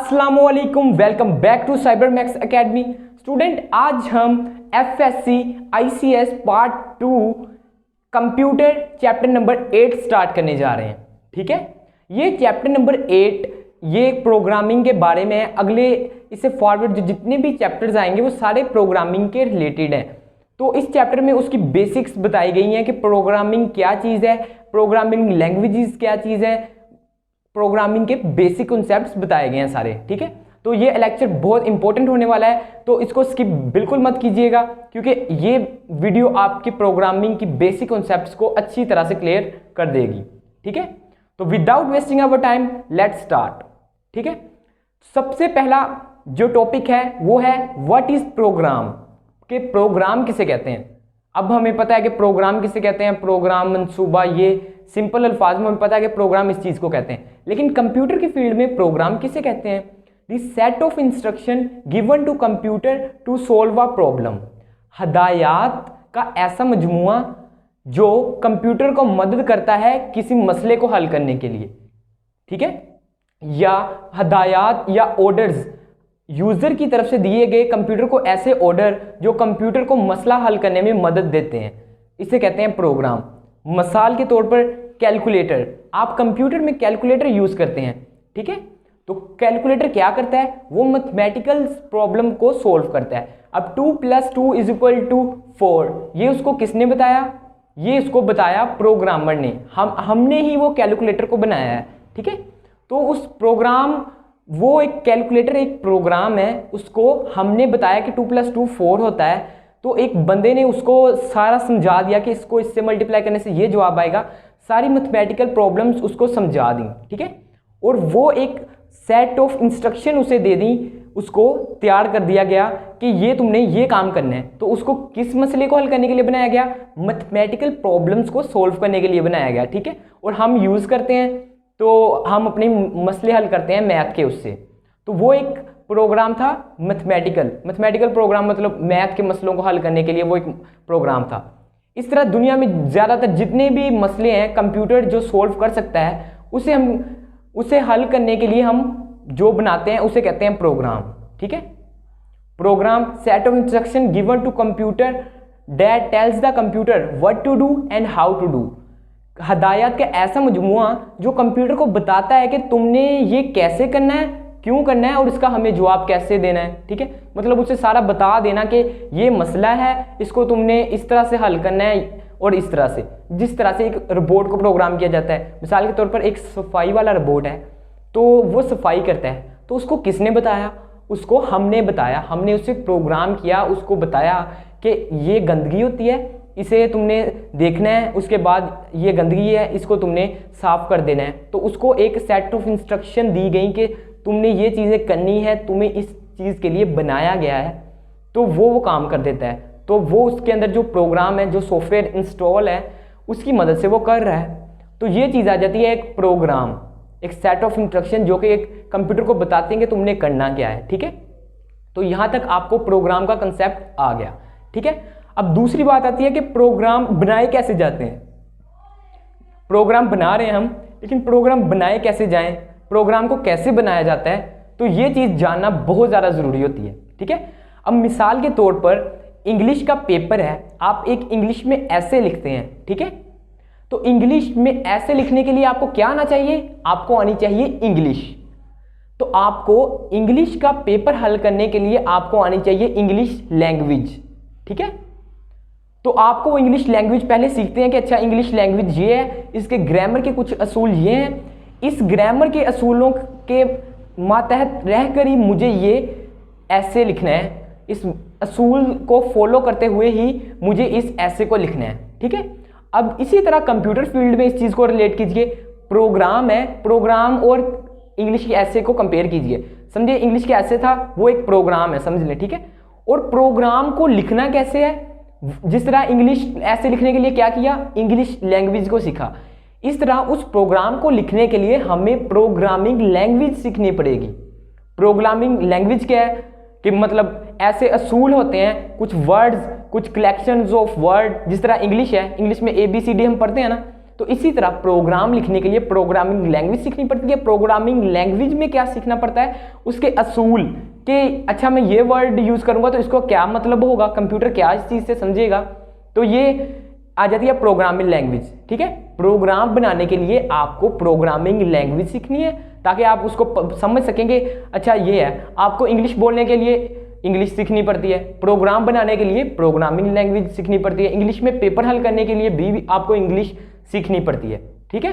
अस्सलामुअलैकुम, welcome back to Cyber Max Academy. Student, आज हम FSc ICS part 2 computer chapter number 8 start करने जा रहे हैं। ठीक है, ये चैप्टर नंबर 8 ये प्रोग्रामिंग के बारे में है। अगले इससे फॉरवर्ड जो जितने भी चैप्टर्स आएंगे वो सारे प्रोग्रामिंग के रिलेटेड हैं। तो इस चैप्टर में उसकी बेसिक्स बताई गई हैं कि प्रोग्रामिंग क्या चीज़ है, प्रोग्रामिंग लैंग्वेजेस क्या चीज़ है, प्रोग्रामिंग के बेसिक कॉन्सेप्ट्स बताए गए हैं सारे। ठीक है, तो ये लेक्चर बहुत इंपॉर्टेंट होने वाला है, तो इसको स्किप बिल्कुल मत कीजिएगा, क्योंकि ये वीडियो आपकी प्रोग्रामिंग की बेसिक कॉन्सेप्ट्स को अच्छी तरह से क्लियर कर देगी। ठीक है, तो without wasting our time let's start. ठीक है, सबसे पहला जो टॉपिक है वो है व्हाट इज प्रोग्राम, के प्रोग्राम किसे कहते हैं। अब हमें पता है कि प्रोग्राम किसे कहते हैं, प्रोग्राम, मंसूबा, ये सिंपल अल्फाज में हमें पता है कि प्रोग्राम इस चीज़ को कहते हैं। लेकिन कंप्यूटर की फील्ड में प्रोग्राम किसे कहते हैं? The set of instruction given to computer to solve a problem, हदायत का ऐसा मजमुआ जो कंप्यूटर को मदद करता है किसी मसले को हल करने के लिए। ठीक है, या हदायत या ऑर्डर्स यूजर की तरफ से दिए गए कंप्यूटर को ऐसे ऑर्डर जो कंप्यूटर को मसला हल करने में मदद देते हैं, इसे कहते हैं प्रोग्राम। मिसाल के तौर पर कैलकुलेटर, आप कंप्यूटर में कैलकुलेटर यूज करते हैं। ठीक है, तो कैलकुलेटर क्या करता है? वो मैथमेटिकल प्रॉब्लम को सोल्व करता है। अब 2 + 2 = 4, ये उसको किसने बताया? ये इसको बताया प्रोग्रामर ने। हमने ही वो कैलकुलेटर को बनाया है। ठीक है, तो उस प्रोग्राम, वो एक कैलकुलेटर एक प्रोग्राम है, उसको हमने बताया कि 2 + 2 4 होता है। तो एक बंदे ने उसको सारा समझा दिया कि इसको इससे मल्टीप्लाई करने से ये जवाब आएगा, सारी मैथमेटिकल प्रॉब्लम्स उसको समझा दी। ठीक है, और वो एक सेट ऑफ इंस्ट्रक्शन उसे दे दी, उसको तैयार कर दिया गया कि ये तुमने ये काम करना है। तो उसको किस मसले को हल करने के लिए बनाया गया? मैथमेटिकल प्रॉब्लम्स को सोल्व करने के लिए बनाया गया। ठीक है, और हम यूज़ करते हैं, तो हम अपने मसले हल करते हैं मैथ के उससे। तो वो एक प्रोग्राम था मैथमेटिकल प्रोग्राम, मतलब मैथ के मसलों को हल करने के लिए वो एक प्रोग्राम था। इस तरह दुनिया में ज़्यादातर जितने भी मसले हैं कंप्यूटर जो सोल्व कर सकता है, उसे हल करने के लिए हम जो बनाते हैं उसे कहते हैं प्रोग्राम। ठीक है, program set of instruction given to computer that tells the computer what to do and how to do, हदायत का ऐसा मजमुआ जो कंप्यूटर को बताता है कि तुमने ये कैसे करना है, क्यों करना है और इसका हमें जवाब कैसे देना है। ठीक है, मतलब उसे सारा बता देना कि ये मसला है, इसको तुमने इस तरह से हल करना है और इस तरह से, जिस तरह से एक रोबोट को प्रोग्राम किया जाता है। मिसाल के तौर पर एक सफाई वाला रोबोट है, तो वो सफाई करता है, तो उसको किसने बताया? उसको हमने बताया, हमने उसे प्रोग्राम किया, उसको बताया कि ये गंदगी होती है, इसे तुमने देखना है, उसके बाद ये गंदगी है, इसको तुमने साफ कर देना है। तो उसको एक सेट ऑफ इंस्ट्रक्शन दी गई कि तुमने ये चीज़ें करनी है, तुम्हें इस चीज़ के लिए बनाया गया है, तो वो काम कर देता है। तो वो उसके अंदर जो प्रोग्राम है, जो सॉफ्टवेयर इंस्टॉल है, उसकी मदद से वो कर रहा है। तो ये चीज़ आ जाती है एक प्रोग्राम, एक सेट ऑफ इंस्ट्रक्शन जो कि एक कंप्यूटर को बताते हैं कि तुमने करना क्या है। ठीक है, तो यहाँ तक आपको प्रोग्राम का कंसेप्ट आ गया। ठीक है, अब दूसरी बात आती है कि प्रोग्राम बनाए कैसे जाते हैं। प्रोग्राम बना रहे हैं हम, लेकिन प्रोग्राम बनाए कैसे जाएं, प्रोग्राम को कैसे बनाया जाता है, तो ये चीज़ जानना बहुत ज़्यादा ज़रूरी होती है। ठीक है, अब मिसाल के तौर पर इंग्लिश का पेपर है, आप एक इंग्लिश में ऐसे लिखते हैं। ठीक है, तो इंग्लिश में ऐसे लिखने के लिए आपको क्या आना चाहिए? आपको आनी चाहिए इंग्लिश। तो आपको इंग्लिश का पेपर हल करने के लिए आपको आनी चाहिए इंग्लिश लैंग्वेज। ठीक है, तो आपको इंग्लिश लैंग्वेज पहले सीखते हैं कि अच्छा इंग्लिश लैंग्वेज ये है, इसके ग्रामर के कुछ असूल ये हैं, इस ग्रामर के असूलों के मातहत रहकर ही मुझे ये ऐसे लिखना है, इस असूल को फॉलो करते हुए ही मुझे इस ऐसे को लिखना है। ठीक है, अब इसी तरह कंप्यूटर फील्ड में इस चीज़ को रिलेट कीजिए। प्रोग्राम है, प्रोग्राम और इंग्लिश के ऐसे को कंपेयर कीजिए। समझिए इंग्लिश के ऐसे था, वो एक प्रोग्राम है, समझ लें। ठीक है, और प्रोग्राम को लिखना कैसे है? जिस तरह इंग्लिश ऐसे लिखने के लिए क्या किया? इंग्लिश लैंग्वेज को सीखा। इस तरह उस प्रोग्राम को लिखने के लिए हमें प्रोग्रामिंग लैंग्वेज सीखनी पड़ेगी। प्रोग्रामिंग लैंग्वेज क्या है कि मतलब ऐसे असूल होते हैं, कुछ वर्ड्स, कुछ कलेक्शंस ऑफ वर्ड। जिस तरह इंग्लिश है, इंग्लिश में ABCD हम पढ़ते हैं ना, तो इसी तरह प्रोग्राम लिखने के लिए प्रोग्रामिंग लैंग्वेज सीखनी पड़ती है। प्रोग्रामिंग लैंग्वेज में क्या सीखना पड़ता है, उसके असूल कि अच्छा मैं ये वर्ड यूज करूंगा तो इसको क्या मतलब होगा, कंप्यूटर क्या इस चीज से समझेगा, तो ये आ जाती है प्रोग्रामिंग लैंग्वेज। ठीक है, प्रोग्राम बनाने के लिए आपको प्रोग्रामिंग लैंग्वेज सीखनी है ताकि आप उसको समझ सकेंगे। अच्छा ये है, आपको इंग्लिश बोलने के लिए इंग्लिश सीखनी पड़ती है, प्रोग्राम बनाने के लिए प्रोग्रामिंग लैंग्वेज सीखनी पड़ती है, इंग्लिश में पेपर हल करने के लिए भी आपको इंग्लिश सीखनी पड़ती है। ठीक है,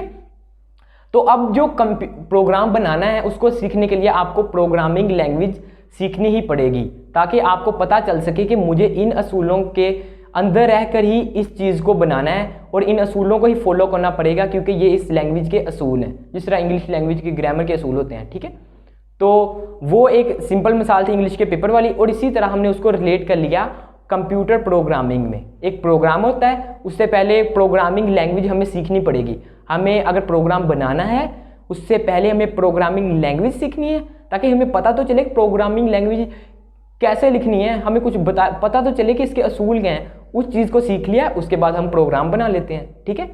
तो अब जो प्रोग्राम बनाना है उसको सीखने के लिए आपको प्रोग्रामिंग लैंग्वेज सीखनी ही पड़ेगी ताकि आपको पता चल सके कि मुझे इन असूलों के अंदर रहकर ही इस चीज़ को बनाना है और इन असूलों को ही फॉलो करना पड़ेगा क्योंकि ये इस लैंग्वेज के असूल हैं, जिस तरह इंग्लिश लैंग्वेज के ग्रामर के असूल होते हैं। ठीक है, तो वो एक सिंपल मिसाल थी इंग्लिश के पेपर वाली, और इसी तरह हमने उसको रिलेट कर लिया कंप्यूटर प्रोग्रामिंग में। एक प्रोग्राम होता है, उससे पहले प्रोग्रामिंग लैंग्वेज हमें सीखनी पड़ेगी। हमें अगर प्रोग्राम बनाना है उससे पहले हमें प्रोग्रामिंग लैंग्वेज सीखनी है ताकि हमें पता तो चले प्रोग्रामिंग लैंग्वेज कैसे लिखनी है, हमें कुछ पता तो चले कि इसके असूल क्या हैं। उस चीज़ को सीख लिया उसके बाद हम प्रोग्राम बना लेते हैं। ठीक है,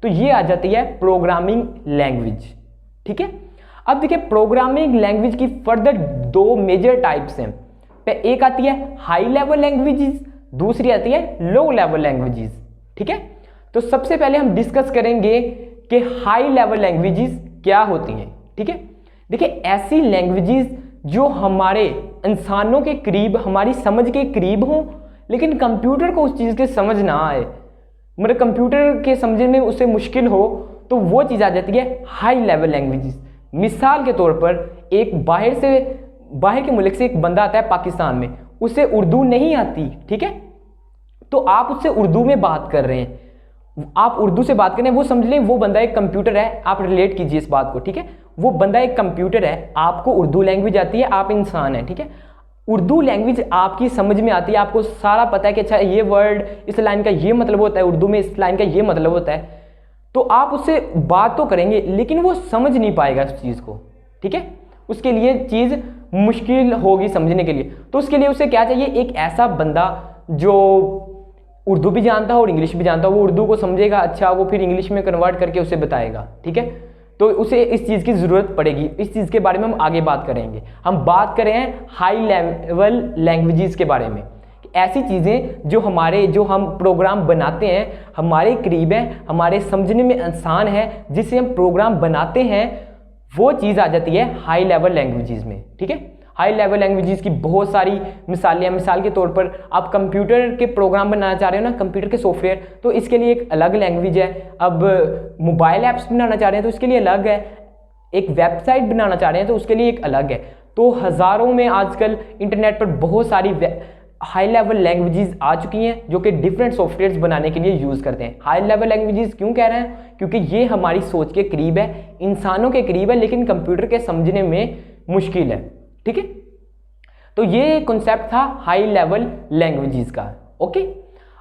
तो ये आ जाती है प्रोग्रामिंग लैंग्वेज। ठीक है, अब देखिए प्रोग्रामिंग लैंग्वेज की फर्दर दो मेजर टाइप्स हैं। एक आती है हाई लेवल लैंग्वेजेस, दूसरी आती है लो लेवल लैंग्वेजेस। ठीक है, तो सबसे पहले हम डिस्कस करेंगे कि हाई लेवल लैंग्वेजेस क्या होती हैं। ठीक है, देखिए ऐसी लैंग्वेजेस जो हमारे इंसानों के करीब, हमारी समझ के करीब हों, लेकिन कंप्यूटर को उस चीज़ के समझ ना आए, मतलब कंप्यूटर के समझने में उसे मुश्किल हो, तो वो चीज़ आ जाती है हाई लेवल लैंग्वेजेस। मिसाल के तौर पर एक बाहर के मुल्क से एक बंदा आता है पाकिस्तान में, उसे उर्दू नहीं आती। ठीक है, तो आप उससे उर्दू में बात कर रहे हैं, आप उर्दू से बात कर रहे हैं, वो समझ लें वो बंदा एक कंप्यूटर है। आप रिलेट कीजिए इस बात को। ठीक है, वो बंदा एक कंप्यूटर है, आपको उर्दू लैंग्वेज आती है, आप इंसान हैं। ठीक है, उर्दू लैंग्वेज आपकी समझ में आती है, आपको सारा पता है कि अच्छा ये वर्ड इस लाइन का ये मतलब होता है, उर्दू में इस लाइन का ये मतलब होता है, तो आप उससे बात तो करेंगे लेकिन वो समझ नहीं पाएगा उस चीज़ को। ठीक है, उसके लिए चीज़ मुश्किल होगी समझने के लिए। तो उसके लिए उसे क्या चाहिए, एक ऐसा बंदा जो उर्दू भी जानता हो और इंग्लिश भी जानता हो, वो उर्दू को समझेगा, अच्छा वो फिर इंग्लिश में कन्वर्ट करके उसे बताएगा। ठीक है, तो उसे इस चीज़ की ज़रूरत पड़ेगी। इस चीज़ के बारे में हम आगे बात करेंगे। हम बात कर रहे हैं हाई लेवल लैंग्वेजेस के बारे में, ऐसी चीज़ें जो हम प्रोग्राम बनाते हैं हमारे करीब है, हमारे समझने में आसान है, जिससे हम प्रोग्राम बनाते हैं, वो चीज़ आ जाती है हाई लेवल लैंग्वेजेस में। ठीक है, हाई लेवल लैंग्वेजेस की बहुत सारी मिसालें हैं। मिसाल के तौर पर आप कंप्यूटर के प्रोग्राम बनाना चाह रहे हो ना, कंप्यूटर के सॉफ्टवेयर, तो इसके लिए एक अलग लैंग्वेज है। अब मोबाइल ऐप्स बनाना चाह रहे हैं तो उसके लिए अलग है, एक वेबसाइट बनाना चाह रहे हैं तो उसके लिए एक अलग है। तो हज़ारों में आजकल इंटरनेट पर बहुत सारी हाई लेवल लैंग्वेजेस आ चुकी हैं जो कि डिफरेंट सॉफ्टवेयर्स बनाने के लिए यूज़ करते हैं। हाई लेवल लैंग्वेजेस क्यों कह रहे हैं, क्योंकि ये हमारी सोच के करीब है, इंसानों के करीब है, लेकिन कंप्यूटर के समझने में मुश्किल है। ठीक है, तो ये कॉन्सेप्ट था हाई लेवल लैंग्वेजेस का। ओके,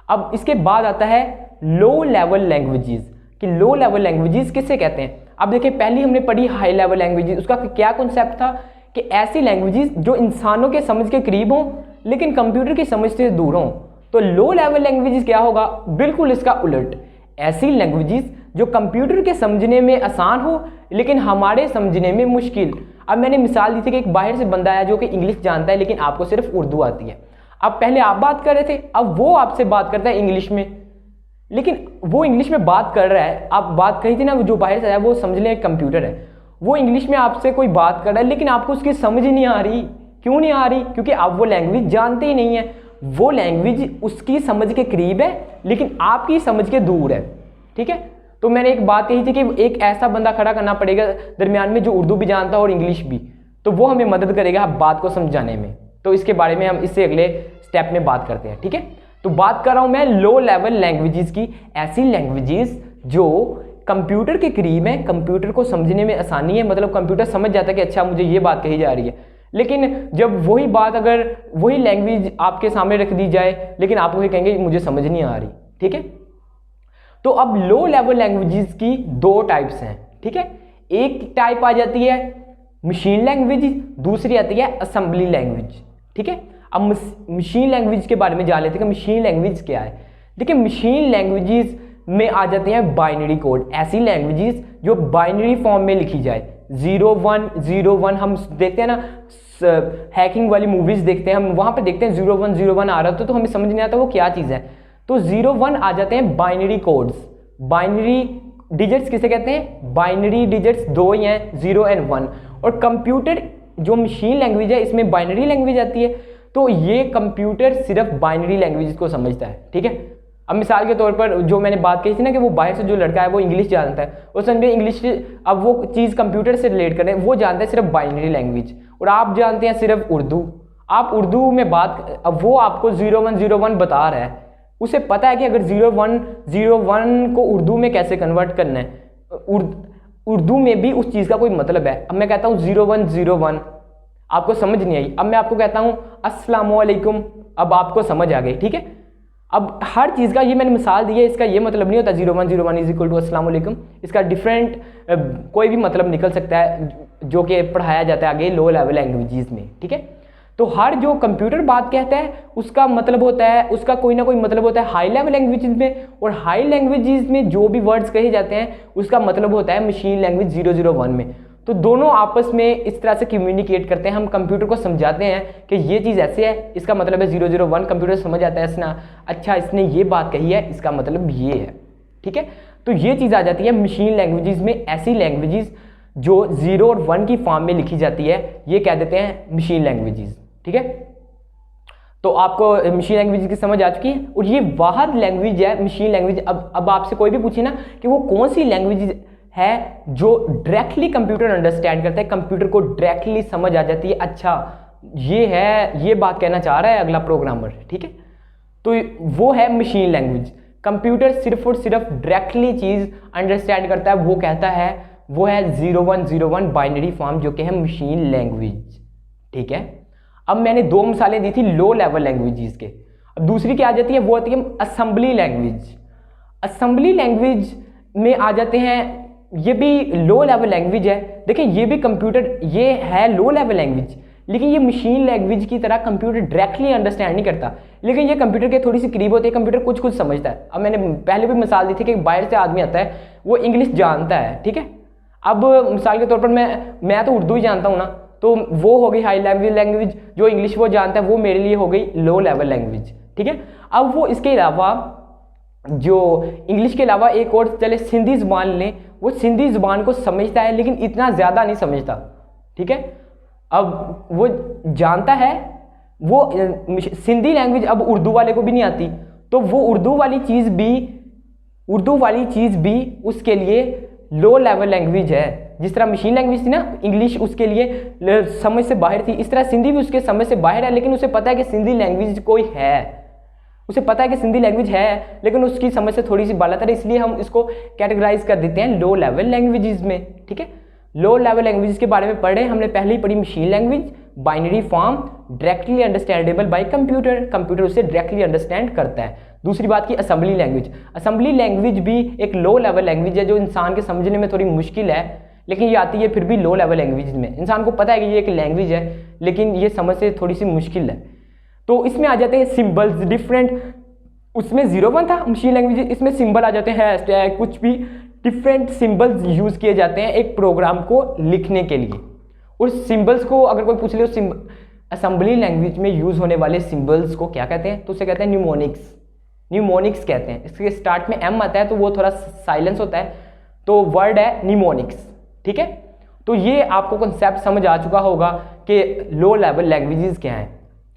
अब इसके बाद आता है लो लेवल लैंग्वेजेस, कि लो लेवल लैंग्वेजेस किसे कहते हैं। अब देखिए पहली हमने पढ़ी हाई लेवल लैंग्वेजेस, उसका क्या कॉन्सेप्ट था कि ऐसी लैंग्वेजेस जो इंसानों के समझ के करीब हों लेकिन कंप्यूटर की समझ से दूर हों। तो लो लेवल लैंग्वेजेस क्या होगा, बिल्कुल इसका उलट, ऐसी लैंग्वेजेस जो कंप्यूटर के समझने में आसान हो लेकिन हमारे समझने में मुश्किल। अब मैंने मिसाल दी थी कि एक बाहर से बंदा आया जो कि इंग्लिश जानता है लेकिन आपको सिर्फ उर्दू आती है। अब पहले आप बात कर रहे थे, अब वो आपसे बात करता है इंग्लिश में, लेकिन वो इंग्लिश में बात कर रहा है, आप बात कही थी ना, जो बाहर से आया वो समझ लें कंप्यूटर है, वो इंग्लिश में आपसे कोई बात कर रहा है लेकिन आपको उसकी समझ ही नहीं आ रही। क्यों नहीं आ रही, क्योंकि आप वो लैंग्वेज जानते ही नहीं है। वो लैंग्वेज उसकी समझ के करीब है लेकिन आपकी समझ के दूर है। ठीक है, तो मैंने एक बात कही थी कि एक ऐसा बंदा खड़ा करना पड़ेगा दरमियान में जो उर्दू भी जानता हो और इंग्लिश भी, तो वो हमें मदद करेगा बात को समझाने में। तो इसके बारे में हम इससे अगले स्टेप में बात करते हैं। ठीक है, तो बात कर रहा हूं मैं लो लेवल लैंग्वेजेस की, ऐसी लैंग्वेजेस जो कंप्यूटर के करीब है, कंप्यूटर को समझने में आसानी है, मतलब कंप्यूटर समझ जाता है कि अच्छा मुझे ये बात कही जा रही है, लेकिन जब वही बात अगर वही लैंग्वेज आपके सामने रख दी जाए लेकिन आप वही कहेंगे मुझे समझ नहीं आ रही। ठीक है, तो अब लो लेवल लैंग्वेजेस की दो टाइप्स हैं। ठीक है, एक टाइप आ जाती है मशीन लैंग्वेज, दूसरी आती है असेंबली लैंग्वेज। ठीक है, अब मशीन लैंग्वेज के बारे में जान लेते हैं कि मशीन लैंग्वेज क्या है। देखिए मशीन लैंग्वेजेस में आ जाते हैं बाइनरी कोड, ऐसी लैंग्वेजेस जो बाइनरी फॉर्म में लिखी जाए। 0101 हम देखते हैं ना, हैकिंग वाली मूवीज देखते हैं हम, वहां पे देखते हैं 0101 आ रहा तो हमें समझ नहीं आता वो क्या चीज़ है। तो 01 आ जाते हैं बाइनरी कोड्स। बाइनरी डिजिट्स किसे कहते हैं? बाइनरी डिजिट्स दो ही हैं, 0 और 1। और कंप्यूटर जो मशीन लैंग्वेज है इसमें बाइनरी लैंग्वेज आती है, तो ये कंप्यूटर सिर्फ बाइनरी लैंग्वेज को समझता है, ठीक है। अब मिसाल के तौर पर जो मैंने बात कही थी ना कि वो बाहर से जो लड़का है वो इंग्लिश जानता है, वो समझे इंग्लिश, अब वो चीज़ कंप्यूटर से रिलेट करें, वो जानता है सिर्फ बाइनरी लैंग्वेज, और आप जानते हैं सिर्फ उर्दू। आप उर्दू में बात, अब वो आपको 0101 बता रहा है, उसे पता है कि अगर 0101 को उर्दू में कैसे कन्वर्ट करना है, उर्दू में भी उस चीज़ का कोई मतलब है। अब मैं कहता हूँ 0101, आपको समझ नहीं आई, अब मैं आपको कहता हूँ अस्सलामुअलैकुम, अब आपको समझ आ गई, ठीक है। अब हर चीज़ का, ये मैंने मिसाल दी है, इसका ये मतलब नहीं होता 0101 इज इक्वल टू अस्सलाम वालेकुम। इसका डिफरेंट कोई भी मतलब निकल सकता है जो कि पढ़ाया जाता है आगे लो लेवल लैंग्वेजेस में, ठीक है। तो हर जो कंप्यूटर बात कहता है उसका मतलब होता है, उसका कोई ना कोई मतलब होता है हाई लेवल लैंग्वेजेस में, और हाई लैंग्वेजेस में जो भी वर्ड्स कहे जाते हैं उसका मतलब होता है मशीन लैंग्वेज 001 में। तो दोनों आपस में इस तरह से कम्युनिकेट करते हैं, हम कंप्यूटर को समझाते हैं कि ये चीज़ ऐसे है, इसका मतलब है 001, कंप्यूटर समझ आता है इसने, अच्छा इसने ये बात कही है, इसका मतलब ये है, ठीक है। तो ये चीज़ आ जाती है मशीन लैंग्वेजेस में, ऐसी लैंग्वेजेस जो 0 और 1 की फॉर्म में लिखी जाती है, ये कह देते हैं मशीन लैंग्वेजेस, ठीक है। तो आपको मशीन लैंग्वेज की समझ आ चुकी है, और ये वाहद लैंग्वेज है मशीन लैंग्वेज। अब आपसे कोई भी पूछे ना कि वो कौन सी लैंग्वेज है जो डायरेक्टली कंप्यूटर अंडरस्टैंड करता है, कंप्यूटर को डायरेक्टली समझ आ जाती है, अच्छा ये है, ये बात कहना चाह रहा है अगला प्रोग्रामर, ठीक है। तो वो है मशीन लैंग्वेज। कंप्यूटर सिर्फ और सिर्फ डायरेक्टली चीज़ अंडरस्टैंड करता है, वो कहता है वो है 0101 बाइनरी फॉर्म जो कि है मशीन लैंग्वेज, ठीक है। अब मैंने दो मिसालें दी थी लो लेवल लैंग्वेजेस के, अब दूसरी क्या आ जाती है, वो आती है असेंबली लैंग्वेज। असेंबली लैंग्वेज में आ जाते हैं, ये भी लो लेवल लैंग्वेज है। देखिए ये भी कंप्यूटर, ये है लो लेवल लैंग्वेज, लेकिन ये मशीन लैंग्वेज की तरह कंप्यूटर डायरेक्टली अंडरस्टैंड नहीं करता, लेकिन ये कंप्यूटर के थोड़ी सी करीब होती है, कंप्यूटर कुछ कुछ समझता है। अब मैंने पहले भी मिसाल दी थी कि बाहर से आदमी आता है, वो इंग्लिश जानता है, ठीक है। अब मिसाल के तौर पर मैं तो उर्दू ही जानता हूँ ना, तो वो हो गई हाई लेवल लैंग्वेज, जो इंग्लिश वो जानता है वो मेरे लिए हो गई लो लेवल लैंग्वेज, ठीक है। अब वो इसके अलावा जो इंग्लिश के अलावा एक और चले सिंधी ज़ुबान लें, वो सिंधी ज़ुबान को समझता है लेकिन इतना ज़्यादा नहीं समझता, ठीक है। अब वो जानता है, वो सिंधी लैंग्वेज अब उर्दू वाले को भी नहीं आती, तो वो उर्दू वाली चीज़ भी उसके लिए लो लेवल लैंग्वेज है। जिस तरह मशीन लैंग्वेज थी ना इंग्लिश, उसके लिए समझ से बाहर थी, इस तरह सिंधी भी उसके समझ से बाहर है, लेकिन उसे पता है कि सिंधी लैंग्वेज कोई है, उसे पता है कि सिंधी लैंग्वेज है, लेकिन उसकी समझ से थोड़ी सी बालातर है, इसलिए हम इसको कैटेगराइज कर देते हैं लो लेवल लैंग्वेजेस में, ठीक है। लो लेवल लैंग्वेजेस के बारे में पढ़े हमने, पहले ही पढ़ी machine language, binary form, directly understandable bye computer, computer उसे डायरेक्टली अंडरस्टैंड करता है। दूसरी बात की असेंबली लैंग्वेज। असेंबली लैंग्वेज भी एक लो लेवल लैंग्वेज है जो इंसान के समझने में थोड़ी मुश्किल है, लेकिन ये आती है फिर भी लो लेवल लैंग्वेज में। इंसान को पता है कि ये एक लैंग्वेज है, लेकिन ये समझ से थोड़ी सी मुश्किल है। तो इसमें आ जाते हैं सिंबल्स डिफरेंट, उसमें 01 था मशीन लैंग्वेज, इसमें सिंबल आ जाते हैं, कुछ भी डिफरेंट सिंबल्स यूज़ किए जाते हैं एक प्रोग्राम को लिखने के लिए। और सिंबल्स को अगर कोई पूछ ले असेंबली लैंग्वेज में यूज़ होने वाले सिंबल्स को क्या कहते हैं, तो उसे कहते हैं न्यूमोनिक्स। न्यूमोनिक्स कहते हैं, इसके स्टार्ट में एम आता है तो वो थोड़ा साइलेंस होता है, तो वर्ड है न्यूमोनिक्स, ठीक है। तो ये आपको कंसेप्ट समझ आ चुका होगा कि लो लेवल लैंग्वेजेस क्या हैं।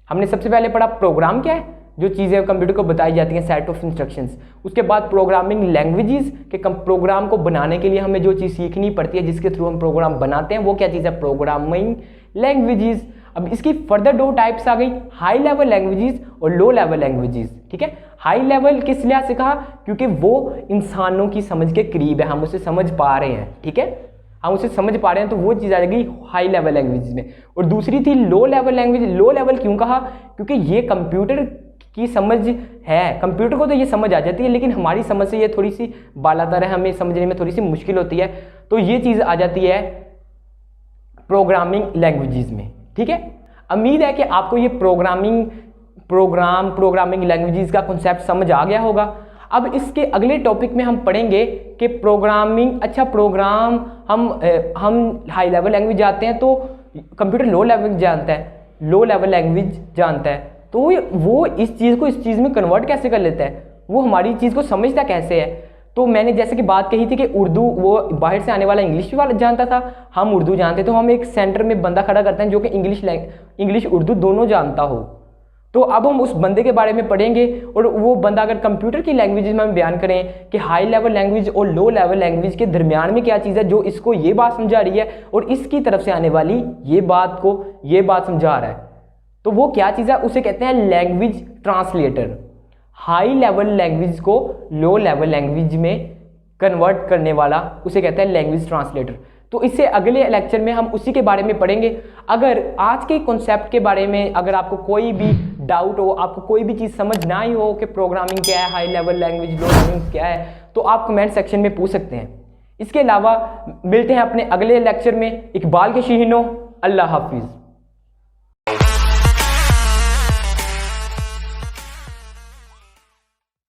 हमने सबसे पहले पढ़ा प्रोग्राम क्या है, जो चीज़ें कंप्यूटर को बताई जाती हैं, सेट ऑफ इंस्ट्रक्शंस। उसके बाद प्रोग्रामिंग लैंग्वेजेस के प्रोग्राम को बनाने के लिए हमें जो चीज़ सीखनी पड़ती है, जिसके थ्रू हम प्रोग्राम बनाते हैं, वो क्या चीज़ है, प्रोग्रामिंग लैंग्वेजेस। अब इसकी फर्दर दो टाइप्स आ गई, हाई लेवल लैंग्वेजेस और लो लेवल लैंग्वेजेस, ठीक है। हाई लेवल किस लिहाज से कहा, क्योंकि वो इंसानों की समझ के करीब है, हम उसे समझ पा रहे हैं, ठीक है, हम उसे समझ पा रहे हैं, तो वो चीज़ आ जाएगी हाई लेवल लैंग्वेज में। और दूसरी थी low level language. Low level क्यों कहा, क्योंकि ये कंप्यूटर की समझ है, कंप्यूटर को तो ये समझ आ जाती है, लेकिन हमारी समझ से ये थोड़ी सी बालातर है, हमें समझने में थोड़ी सी मुश्किल होती है, तो ये चीज़ आ जाती है प्रोग्रामिंग लैंग्वेजेस में, ठीक है। उम्मीद है कि आपको ये प्रोग्रामिंग लैंग्वेजेस का कॉन्सेप्ट समझ आ गया होगा। अब इसके अगले टॉपिक में हम पढ़ेंगे कि प्रोग्रामिंग, अच्छा प्रोग्राम हम हाई लेवल लैंग्वेज जानते हैं तो कंप्यूटर लो लेवल जानता है, लो लेवल लैंग्वेज जानता है, तो वो इस चीज़ को इस चीज़ में कन्वर्ट कैसे कर लेता है, वो हमारी चीज़ को समझता कैसे है। तो मैंने जैसे कि बात कही थी कि उर्दू वो बाहर से आने वाला इंग्लिश वाला जानता था, हम उर्दू जानते, तो हम एक सेंटर में बंदा खड़ा करते हैं जो कि इंग्लिश उर्दू दोनों जानता हो। तो अब हम उस बंदे के बारे में पढ़ेंगे और वो बंदा अगर कंप्यूटर की लैंग्वेज में हम बयान करें कि हाई लेवल लैंग्वेज और लो लेवल लैंग्वेज के दरमियान में क्या चीज़ है जो इसको ये बात समझा रही है और इसकी तरफ से आने वाली ये बात समझा रहा है, तो वो क्या चीज़ है, उसे कहते हैं language translator. High level language को लो लेवल लैंग्वेज में कन्वर्ट करने वाला उसे कहते हैं लैंग्वेज ट्रांसलेटर। तो इससे अगले लेक्चर में हम उसी के बारे में पढ़ेंगे। अगर आज के कॉन्सेप्ट के बारे में अगर आपको कोई भी डाउट हो, आपको कोई भी चीज़ समझ ना ही हो कि प्रोग्रामिंग क्या है, हाई लेवल लैंग्वेज, लो लैंग्वेज क्या है, तो आप कमेंट सेक्शन में पूछ सकते हैं। इसके अलावा मिलते हैं अपने अगले लेक्चर में। इकबाल के शीहीनो, अल्लाह हाफिज़।